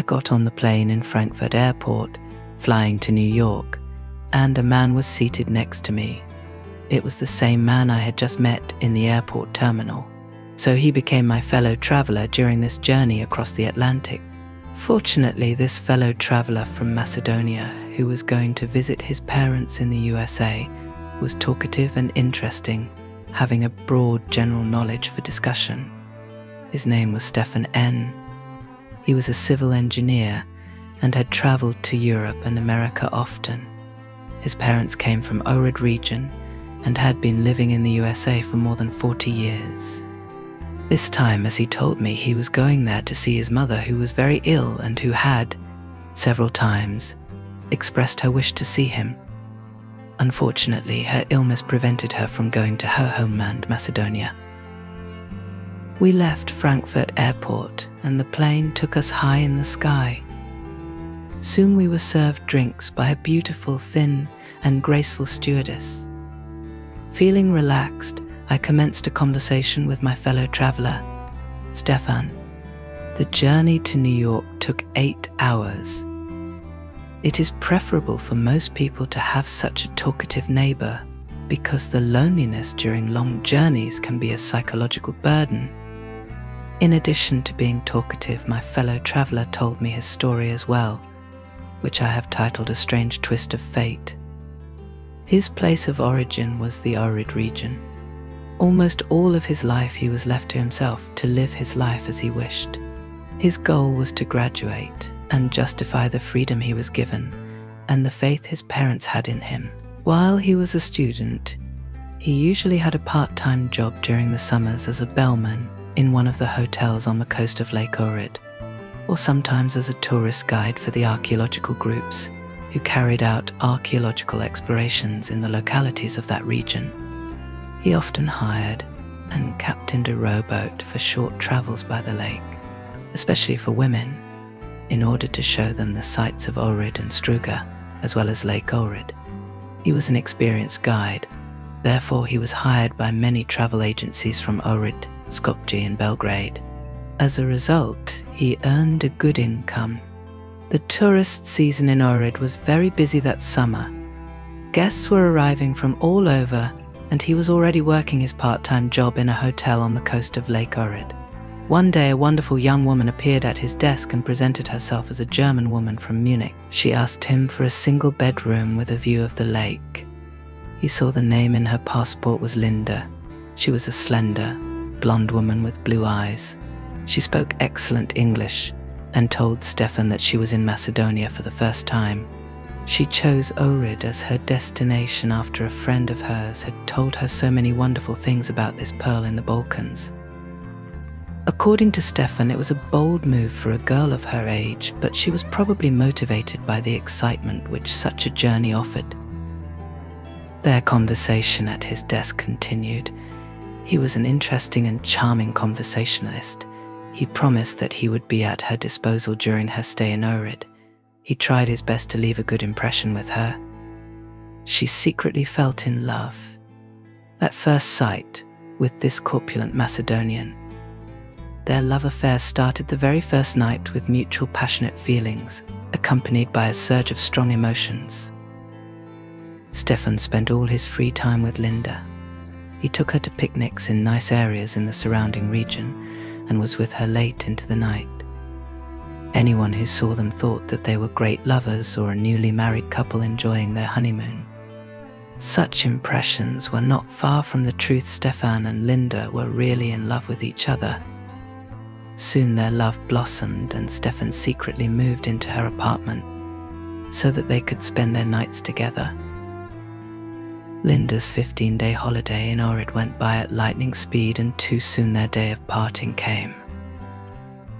got on the plane in Frankfurt Airport, flying to New York, and a man was seated next to me. It was the same man I had just met in the airport terminal, so he became my fellow traveler during this journey across the Atlantic. Fortunately, this fellow traveler from Macedonia, who was going to visit his parents in the USA, was talkative and interesting, having a broad general knowledge for discussion. His name was Stefan N. He was a civil engineer and had traveled to Europe and America often. His parents came from Ohrid region and had been living in the USA for more than 40 years. This time, as he told me, he was going there to see his mother, who was very ill and who had, several times, expressed her wish to see him. Unfortunately, her illness prevented her from going to her homeland, Macedonia. We left Frankfurt Airport and the plane took us high in the sky. Soon we were served drinks by a beautiful, thin, and graceful stewardess. Feeling relaxed, I commenced a conversation with my fellow traveler, Stefan. The journey to New York took 8 hours. It is preferable for most people to have such a talkative neighbor because the loneliness during long journeys can be a psychological burden. In addition to being talkative, my fellow traveler told me his story as well, which I have titled A Strange Twist of Fate. His place of origin was the Ohrid region. Almost all of his life he was left to himself to live his life as he wished. His goal was to graduate and justify the freedom he was given and the faith his parents had in him. While he was a student, he usually had a part-time job during the summers as a bellman in one of the hotels on the coast of Lake Ohrid, or sometimes as a tourist guide for the archaeological groups who carried out archaeological explorations in the localities of that region. He often hired and captained a rowboat for short travels by the lake, especially for women, in order to show them the sights of Ohrid and Struga, as well as Lake Ohrid. He was an experienced guide, therefore he was hired by many travel agencies from Ohrid, Skopje and Belgrade. As a result, he earned a good income. The tourist season in Ohrid was very busy that summer. Guests were arriving from all over, and he was already working his part-time job in a hotel on the coast of Lake Ohrid. One day, a wonderful young woman appeared at his desk and presented herself as a German woman from Munich. She asked him for a single bedroom with a view of the lake. He saw the name in her passport was Linda. She was a slender, blonde woman with blue eyes. She spoke excellent English and told Stefan that she was in Macedonia for the first time. She chose Ohrid as her destination after a friend of hers had told her so many wonderful things about this pearl in the Balkans. According to Stefan, it was a bold move for a girl of her age, but she was probably motivated by the excitement which such a journey offered. Their conversation at his desk continued. He was an interesting and charming conversationalist. He promised that he would be at her disposal during her stay in Ohrid. He tried his best to leave a good impression with her. She secretly felt in love, at first sight, with this corpulent Macedonian. Their love affair started the very first night with mutual passionate feelings, accompanied by a surge of strong emotions. Stefan spent all his free time with Linda. He took her to picnics in nice areas in the surrounding region and was with her late into the night. Anyone who saw them thought that they were great lovers or a newly married couple enjoying their honeymoon. Such impressions were not far from the truth. Stefan and Linda were really in love with each other. Soon their love blossomed and Stefan secretly moved into her apartment so that they could spend their nights together. Linda's 15-day holiday in Ohrid went by at lightning speed, and too soon their day of parting came.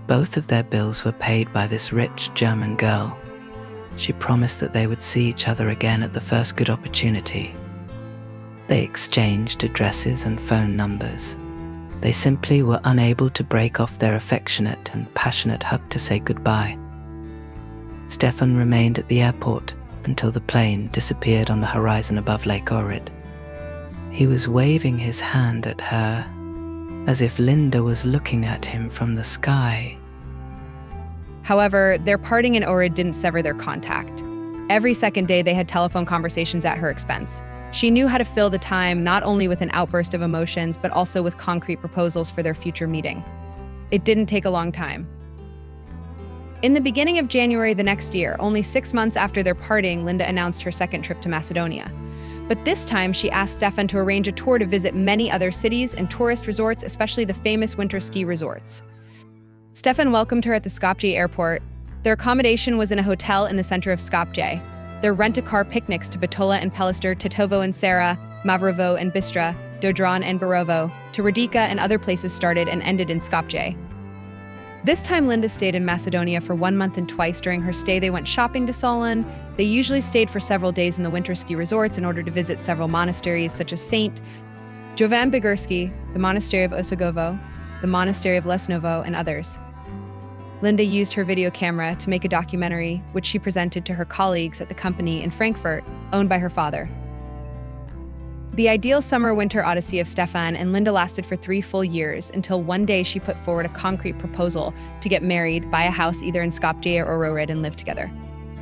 Both of their bills were paid by this rich German girl. She promised that they would see each other again at the first good opportunity. They exchanged addresses and phone numbers. They simply were unable to break off their affectionate and passionate hug to say goodbye. Stefan remained at the airport until the plane disappeared on the horizon above Lake Ohrid. He was waving his hand at her, as if Linda was looking at him from the sky. However, their parting in Ohrid didn't sever their contact. Every second day, they had telephone conversations at her expense. She knew how to fill the time not only with an outburst of emotions, but also with concrete proposals for their future meeting. It didn't take a long time. In the beginning of January the next year, only 6 months after their parting, Linda announced her second trip to Macedonia. But this time, she asked Stefan to arrange a tour to visit many other cities and tourist resorts, especially the famous winter ski resorts. Stefan welcomed her at the Skopje airport. Their accommodation was in a hotel in the center of Skopje. Their rent-a-car picnics to Bitola and Pelister, Tetovo and Sara, Mavrovo and Bistra, Dodron and Barovo, to Radica and other places started and ended in Skopje. This time, Linda stayed in Macedonia for 1 month, and twice during her stay they went shopping to Solun. They usually stayed for several days in the winter ski resorts in order to visit several monasteries such as St. Jovan Bogorski, the monastery of Osogovo, the monastery of Lesnovo, and others. Linda used her video camera to make a documentary, which she presented to her colleagues at the company in Frankfurt, owned by her father. The ideal summer-winter odyssey of Stefan and Linda lasted for 3 full years, until one day she put forward a concrete proposal to get married, buy a house either in Skopje or Ohrid, and live together.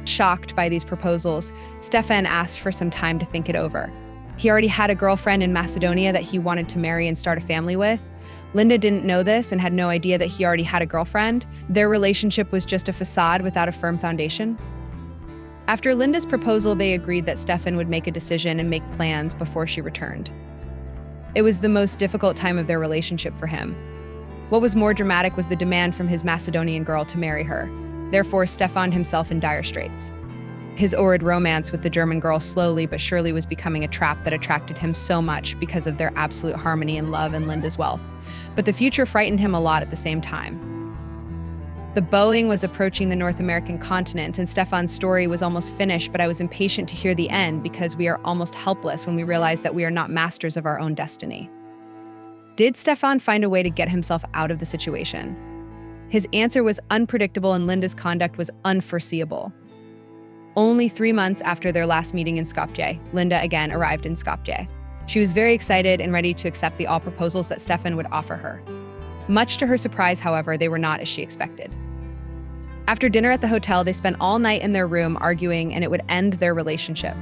Shocked by these proposals, Stefan asked for some time to think it over. He already had a girlfriend in Macedonia that he wanted to marry and start a family with. Linda didn't know this and had no idea that he already had a girlfriend. Their relationship was just a facade without a firm foundation. After Linda's proposal, they agreed that Stefan would make a decision and make plans before she returned. It was the most difficult time of their relationship for him. What was more dramatic was the demand from his Macedonian girl to marry her. Therefore, Stefan himself in dire straits. His Ohrid romance with the German girl slowly but surely was becoming a trap that attracted him so much because of their absolute harmony and love and Linda's wealth. But the future frightened him a lot at the same time. The Boeing was approaching the North American continent, and Stefan's story was almost finished, but I was impatient to hear the end because we are almost helpless when we realize that we are not masters of our own destiny. Did Stefan find a way to get himself out of the situation? His answer was unpredictable, and Linda's conduct was unforeseeable. Only 3 months after their last meeting in Skopje, Linda again arrived in Skopje. She was very excited and ready to accept all proposals that Stefan would offer her. Much to her surprise, however, they were not as she expected. After dinner at the hotel, they spent all night in their room arguing, and it would end their relationship.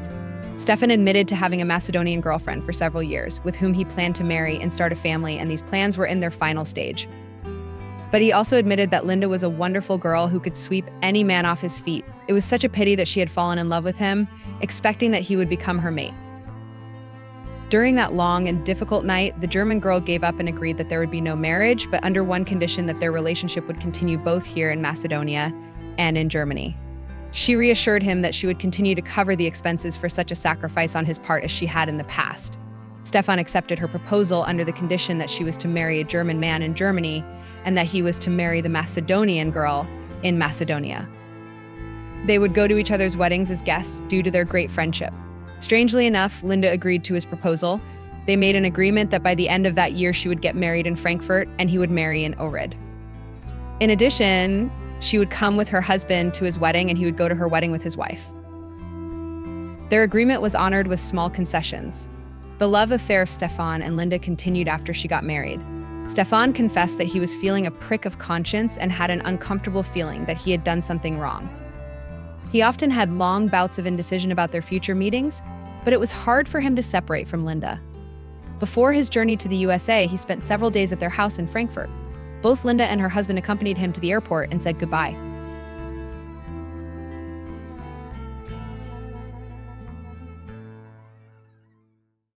Stefan admitted to having a Macedonian girlfriend for several years, with whom he planned to marry and start a family, and these plans were in their final stage. But he also admitted that Linda was a wonderful girl who could sweep any man off his feet. It was such a pity that she had fallen in love with him, expecting that he would become her mate. During that long and difficult night, the German girl gave up and agreed that there would be no marriage, but under one condition: that their relationship would continue both here in Macedonia and in Germany. She reassured him that she would continue to cover the expenses for such a sacrifice on his part as she had in the past. Stefan accepted her proposal under the condition that she was to marry a German man in Germany and that he was to marry the Macedonian girl in Macedonia. They would go to each other's weddings as guests due to their great friendship. Strangely enough, Linda agreed to his proposal. They made an agreement that by the end of that year she would get married in Frankfurt and he would marry in Ohrid. In addition, she would come with her husband to his wedding and he would go to her wedding with his wife. Their agreement was honored with small concessions. The love affair of Stefan and Linda continued after she got married. Stefan confessed that he was feeling a prick of conscience and had an uncomfortable feeling that he had done something wrong. He often had long bouts of indecision about their future meetings, but it was hard for him to separate from Linda. Before his journey to the USA, he spent several days at their house in Frankfurt. Both Linda and her husband accompanied him to the airport and said goodbye.